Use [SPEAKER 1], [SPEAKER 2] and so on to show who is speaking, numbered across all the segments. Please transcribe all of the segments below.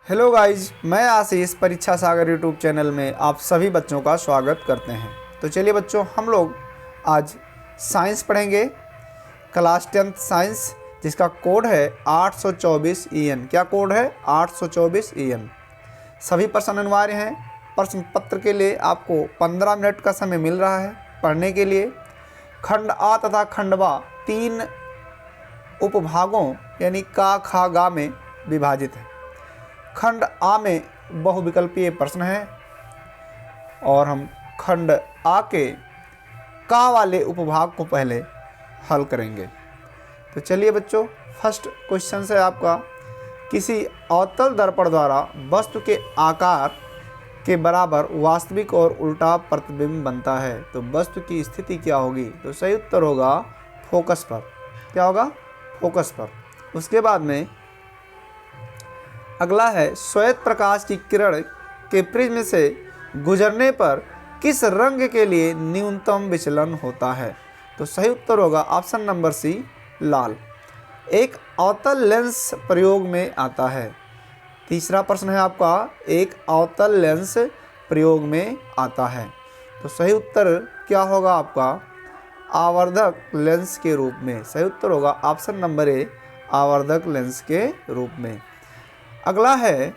[SPEAKER 1] Hello guys, मैं आशीष परीक्षा सागर YouTube channel में आप सभी बच्चों का स्वागत करते हैं। तो चलिए बच्चों, हम लोग आज साइंस पढ़ेंगे, क्लास 10th साइंस, जिसका कोड है 824 EN। क्या कोड है? 824 EN। सभी प्रश्न अनिवार्य हैं। प्रश्न पत्र के लिए आपको 15 मिनट का समय मिल रहा है पढ़ने के लिए। खंड आ तथा खंड बा 3 उपभागों यानी का, खा, गा में विभाजित है। खंड आ में बहुविकल्पीय प्रश्न है और हम खंड आ के का वाले उपभाग को पहले हल करेंगे। तो चलिए बच्चों, फर्स्ट क्वेश्चन है आपका, किसी अवतल दर्पण द्वारा वस्तु के आकार के बराबर वास्तविक और उल्टा प्रतिबिंब बनता है तो वस्तु की स्थिति क्या होगी? तो सही उत्तर होगा फोकस पर। क्या होगा? फोकस पर। उसके बाद में अगला है, श्वेत प्रकाश की किरण के प्रिज्म से गुजरने पर किस रंग के लिए न्यूनतम विचलन होता है? तो सही उत्तर होगा ऑप्शन नंबर सी, लाल। एक अवतल लेंस प्रयोग में आता है। तीसरा प्रश्न है आपका, एक अवतल लेंस प्रयोग में आता है तो सही उत्तर क्या होगा आपका? आवर्धक लेंस के रूप में। सही उत्तर होगा ऑप्शन नंबर ए, आवर्धक लेंस के रूप में। अगला है,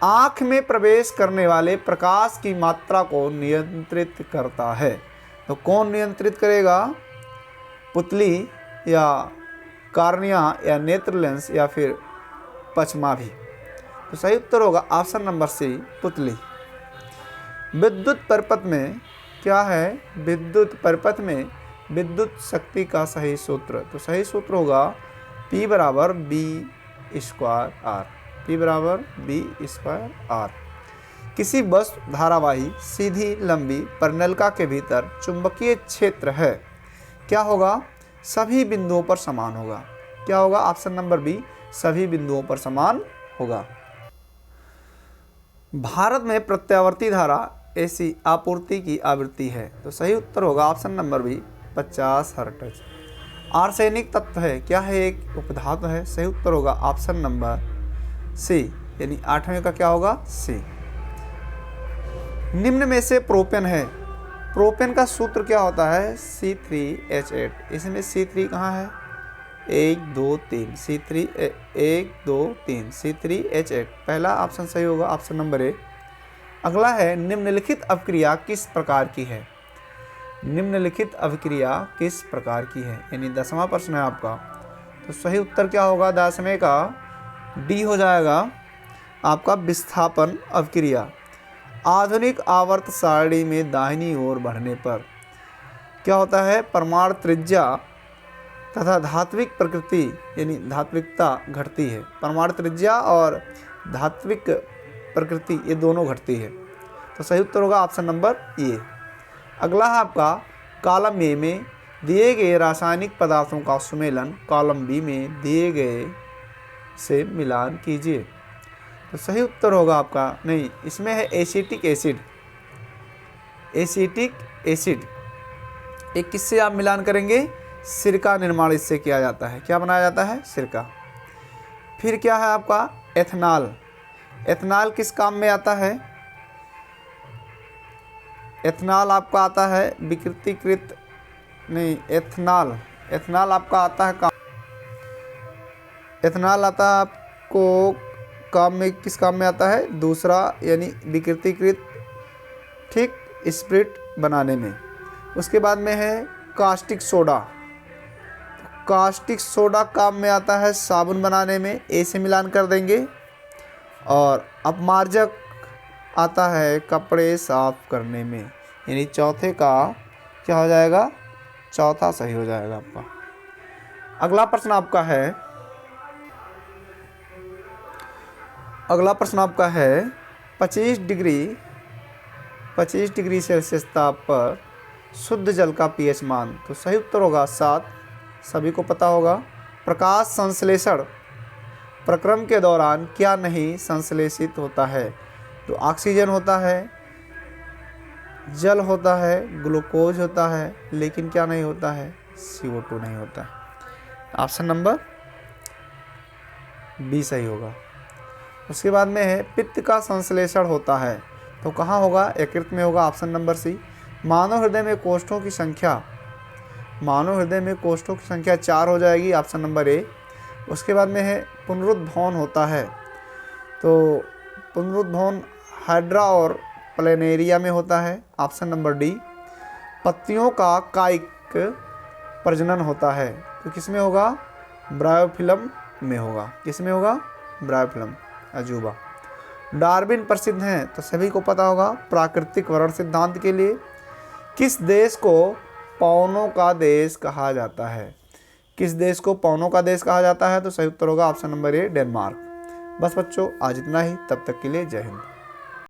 [SPEAKER 1] आँख में प्रवेश करने वाले प्रकाश की मात्रा को नियंत्रित करता है तो कौन नियंत्रित करेगा? पुतली या कार्निया या नेत्र लेंस या फिर पचमाभी? तो सही उत्तर होगा ऑप्शन नंबर सी, पुतली। विद्युत परिपथ में क्या है? विद्युत परिपथ में विद्युत शक्ति का सही सूत्र। तो सही सूत्र होगा P बराबर B स्क्वायर R। P बराबर B स्क्वायर R। किसी वस्तु धारावाही सीधी लंबी परिनलिका के भीतर चुंबकीय क्षेत्र है, क्या होगा? सभी बिंदुओं पर समान होगा। क्या होगा? ऑप्शन नंबर बी, सभी बिंदुओं पर समान होगा। भारत में प्रत्यावर्ती धारा AC आपूर्ति की आवृत्ति है तो सही उत्तर होगा option number B, 50 hertz. Arsenic तत्व है, क्या है? एक उपधातु है। सही उत्तर होगा ऑप्शन नंबर सी, यानी 8वें का क्या होगा? सी। निम्न में से प्रोपेन है, प्रोपेन का सूत्र क्या होता है? C3H8। इसमें C3 कहाँ है? 1 2 3, C3 1 2 3, C3H8। पहला ऑप्शन सही होगा, ऑप्शन नंबर ए। अगला है, निम्नलिखित अभिक्रिया किस प्रकार की है? निम्नलिखित अभिक्रिया किस प्रकार की है, यानी 10वां प्रश्न है आपका। तो सही उत्तर क्या होगा? 10वें का डी हो जाएगा आपका, विस्थापन अभिक्रिया। आधुनिक आवर्त सारणी में दाहिनी ओर बढ़ने पर क्या होता है? परमाणु त्रिज्या तथा धात्विक प्रकृति यानी धात्विकता घटती है। परमाणु त्रिज्या और धात्विक प्रकृति ये दोनों घटती है तो सही उत्तर होगा ऑप्शन नंबर ए। अगला है आपका, कॉलम ए में दिए गए रासायनिक पदार्थों का सुमेलन कॉलम बी में दिए गए से मिलान कीजिए तो सही उत्तर होगा आपका, नहीं, इसमें है एसिटिक एसिड। एसिटिक एसिड एक किससे आप मिलान करेंगे? सिरका निर्माण इससे किया जाता है। क्या बनाया जाता है? सिरका। फिर क्या है आपका? एथनॉल। एथनॉल किस काम में आता है? एथनॉल आपका आता है विकृतीकृत, नहीं, एथनॉल आपका आता है काम, एथनॉल आता है आपको काम में, किस काम में आता है? दूसरा यानी विकृतीकृत, ठीक, स्प्रिट बनाने में। उसके बाद में है कास्टिक सोडा। कास्टिक सोडा काम में आता है साबुन बनाने में, ए से मिलान कर देंगे। और अपमार्जक आता है कपड़े साफ करने में, यानी चौथे का क्या हो जाएगा? चौथा सही हो जाएगा आपका। अगला प्रश्न आपका है 25 डिग्री सेल्सियस ताप पर शुद्ध जल का pH मान। तो सही उत्तर होगा 7, सभी को पता होगा। प्रकाश संश्लेषण प्रक्रम के दौरान क्या नहीं संश्लेषित होता है? तो ऑक्सीजन होता है, जल होता है, ग्लूकोज होता है, लेकिन क्या नहीं होता है? CO2 नहीं होता है। ऑप्शन नंबर बी सही होगा। उसके बाद में है पित्त का संश्लेषण होता है, तो कहाँ होगा? यकृत में होगा, ऑप्शन नंबर सी। मानव हृदय में कोष्ठों की संख्या, मानव हृदय में कोष्ठों की संख्या 4 हो जाएगी, ऑप्शन नंबर ए। उसके बाद में है पुनरुद्भवन होता है, तो पुनरुद्भवन हाइड्रा और प्लेनेरिया में होता है, ऑप्शन नंबर डी। पत्तियों का कायिक प्रजनन होता है, तो किस में होगा? ब्रायोफिलम में होगा। किस में होगा? ब्रायोफिलम, अजूबा। डार्विन प्रसिद्ध हैं, तो सभी को पता होगा, प्राकृतिक वर्ण सिद्धांत के लिए। किस देश को पवनों का देश कहा जाता है? किस देश को पवनों का देश कहा जाता है? तो सही उत्तर होगा ऑप्शन नंबर ए, डेनमार्क। बस बच्चों, आज इतना ही। तब तक के लिए जय हिंद।